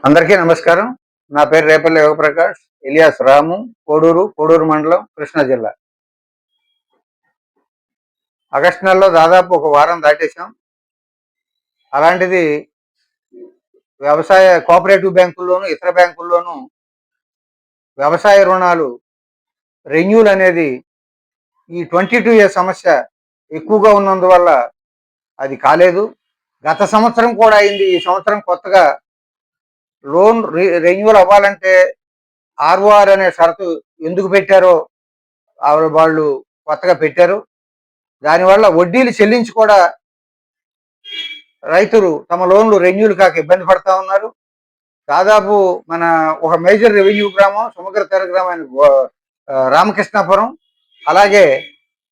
అందరికీ నమస్కారం. నా పేరు రేపల్లి యోగప్రకాష్ ఇలియాస్ రాము. కోడూరు మండలం, కృష్ణా జిల్లా. ఆగస్టు నెలలో దాదాపు ఒక వారం దాటేశాం. అలాంటిది వ్యవసాయ కోఆపరేటివ్ బ్యాంకుల్లోనూ ఇతర బ్యాంకుల్లోనూ వ్యవసాయ రుణాలు రెన్యూల్ అనేది ఈ 22 ఇయర్ సమస్య ఎక్కువగా ఉన్నందువల్ల అది కాలేదు. గత సంవత్సరం కూడా అయింది. ఈ సంవత్సరం కొత్తగా లోన్ రెన్యూవల్ అవ్వాలంటే ఆర్ఓఆర్ అనే షరతు ఎందుకు పెట్టారో వాళ్ళు కొత్తగా పెట్టారు. దానివల్ల వడ్డీలు చెల్లించి కూడా రైతులు తమ లోన్లు రెన్యూలు కాక ఇబ్బంది పడతా ఉన్నారు. దాదాపు మన ఒక మేజర్ రెవెన్యూ గ్రామం సుమగ్రతర గ్రామం రామకృష్ణాపురం, అలాగే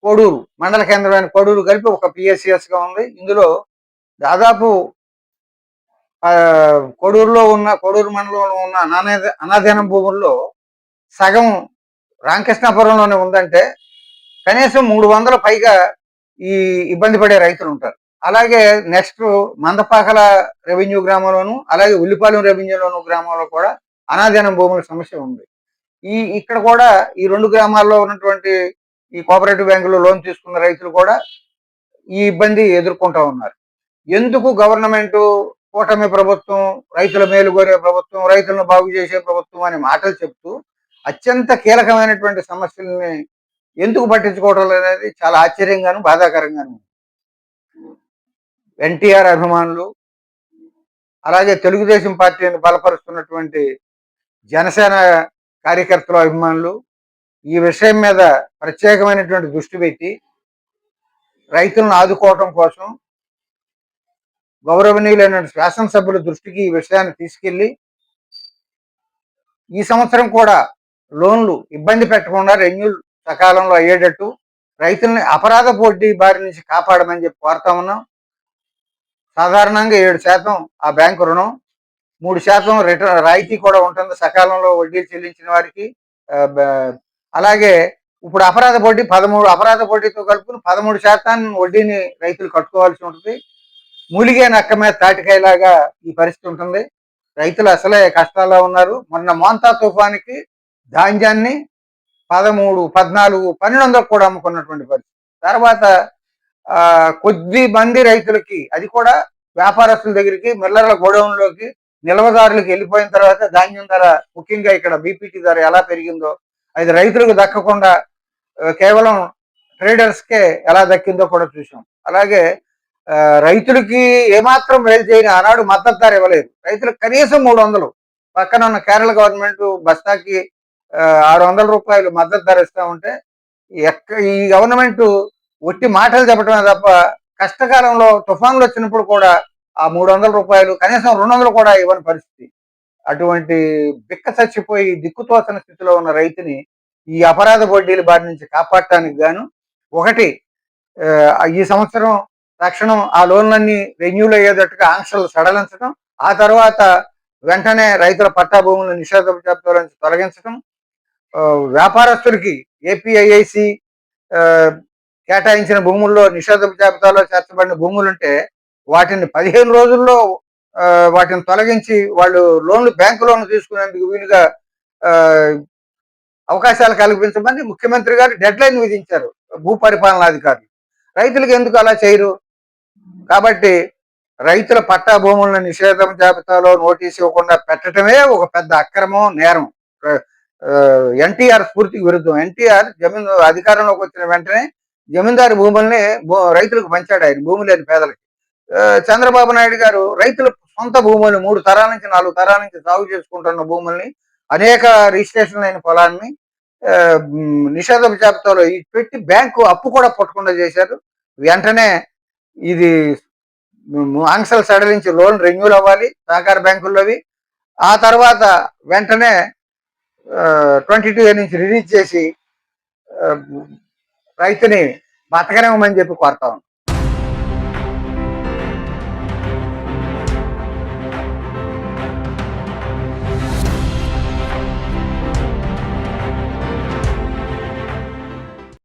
కోడూరు మండల కేంద్రమైన కోడూరు కలిపి ఒక పిఎస్సిఎస్గా ఉంది. ఇందులో దాదాపు కోడూరు మండలంలో ఉన్న అనాధీనం భూముల్లో సగం రామకృష్ణాపురంలోనే ఉందంటే కనీసం 300 పైగా ఈ ఇబ్బంది పడే రైతులు ఉంటారు. అలాగే నెక్స్ట్ మందపాకల రెవెన్యూ గ్రామంలోను, అలాగే ఉల్లిపాలెం రెవెన్యూలోను గ్రామంలో కూడా అనాధీనం భూముల సమస్య ఉంది. ఇక్కడ కూడా ఈ 2 గ్రామాల్లో ఉన్నటువంటి ఈ కోఆపరేటివ్ బ్యాంకులో లోన్ తీసుకున్న రైతులు కూడా ఈ ఇబ్బంది ఎదుర్కొంటా ఉన్నారు. ఎందుకు గవర్నమెంట్ కూటమి ప్రభుత్వం, రైతుల మేలు కోరే ప్రభుత్వం, రైతులను బాగు చేసే ప్రభుత్వం అనే మాటలు చెప్తూ అత్యంత కీలకమైనటువంటి సమస్యల్ని ఎందుకు పట్టించుకోవడం అనేది చాలా ఆశ్చర్యంగాను బాధాకరంగాను. ఎన్టీఆర్ అభిమానులు, అలాగే తెలుగుదేశం పార్టీని బలపరుస్తున్నటువంటి జనసేన కార్యకర్తల అభిమానులు ఈ విషయం మీద ప్రత్యేకమైనటువంటి దృష్టి పెట్టి రైతులను ఆదుకోవటం కోసం గౌరవనీయులైన శాసనసభ్యుల దృష్టికి ఈ విషయాన్ని తీసుకెళ్లి ఈ సంవత్సరం కూడా లోన్లు ఇబ్బంది పెట్టకుండా రెన్యూల్ సకాలంలో అయ్యేటట్టు రైతుల్ని అపరాధ వడ్డీ బారి నుంచి కాపాడమని చెప్పి కోరుతా ఉన్నాం. సాధారణంగా 7% ఆ బ్యాంకు రుణం, 3% రాయితీ కూడా ఉంటుంది సకాలంలో వడ్డీ చెల్లించిన వారికి. అలాగే ఇప్పుడు అపరాధ వడ్డీ 13, అపరాధ వడ్డీతో కలుపుకుని 13% వడ్డీని రైతులు కట్టుకోవాల్సి ఉంటుంది. మూలిగే నక్క మీద తాటికాయలాగా ఈ పరిస్థితి ఉంటుంది. రైతులు అసలే కష్టాల్లో ఉన్నారు. మొన్న మోంతా తుఫానికి ధాన్యాన్ని 13, 14, 1200 కూడా అమ్ముకున్నటువంటి పరిస్థితి. తర్వాత కొద్ది మంది రైతులకి, అది కూడా వ్యాపారస్తుల దగ్గరికి, మిల్లర్ల గోడౌన్లోకి, నిల్వదారులకు వెళ్ళిపోయిన తర్వాత ధాన్యం ధర, ముఖ్యంగా ఇక్కడ బీపీటీ ధర ఎలా పెరిగిందో అది రైతులకు దక్కకుండా కేవలం ట్రేడర్స్కే ఎలా దక్కిందో కూడా చూసాం. అలాగే రైతులకి ఏమాత్రం మేలు చేయని ఆనాడు మద్దతు ధర ఇవ్వలేదు. రైతులకు కనీసం 300, పక్కన ఉన్న కేరళ గవర్నమెంట్ బస్తాకి 600 రూపాయలు మద్దతు ధర ఇస్తా ఉంటే ఈ గవర్నమెంట్ ఒట్టి మాటలు చెప్పడమే తప్ప కష్టకాలంలో తుఫాన్లు వచ్చినప్పుడు కూడా ఆ 300 రూపాయలు, కనీసం 200 కూడా ఇవ్వని పరిస్థితి. అటువంటి బిక్క చచ్చిపోయి దిక్కుతోచని స్థితిలో ఉన్న రైతుని ఈ అపరాధ వడ్డీల బారి నుంచి కాపాడటానికి గాను ఒకటి ఈ సంవత్సరం తక్షణం ఆ లోన్లన్నీ రెన్యూల్ అయ్యేటట్టుగా ఆంక్షలు సడలించడం, ఆ తర్వాత వెంటనే రైతుల పట్టా భూములను నిషేధ జాబితాలో నుంచి తొలగించడం, వ్యాపారస్తులకి ఏపీఐఐసి కేటాయించిన భూముల్లో నిషేధ జాబితాలో చేర్చబడిన భూములుంటే వాటిని 15 రోజుల్లో వాటిని తొలగించి వాళ్ళు బ్యాంకు లోన్లు తీసుకునేందుకు వీలుగా అవకాశాలు కల్పించమని ముఖ్యమంత్రి గారు డెడ్ లైన్ విధించారు భూపరిపాలనాధికారులు. రైతులకు ఎందుకు అలా చేయరు? కాబట్టి రైతుల పట్టా భూములను నిషేధం జాబితాలో నోటీసు ఇవ్వకుండా పెట్టడమే ఒక పెద్ద అక్రమం, నేరం. ఎన్టీఆర్ స్ఫూర్తికి విరుద్ధం. ఎన్టీఆర్ అధికారంలోకి వచ్చిన వెంటనే జమీందారు భూముల్ని రైతులకు పంచాడు, ఆయన భూమి లేని పేదలకి. చంద్రబాబు నాయుడు గారు రైతుల సొంత భూములు 3 తరాల నుంచి 4 తరాల నుంచి సాగు చేసుకుంటున్న భూముల్ని, అనేక రిజిస్ట్రేషన్ అయిన పొలాన్ని నిషేధ జాబితాలో పెట్టి బ్యాంకు అప్పు కూడా పుట్టకుండా చేశారు. వెంటనే ఇది ఆంక్షలు సడలించి లోన్ రెన్యూల్ అవ్వాలి సహకార బ్యాంకుల్లోవి. ఆ తర్వాత వెంటనే 22 నుంచి రిలీజ్ చేసి రైతుని బతకనివ్వమని చెప్పి కోరుతా ఉన్నాం.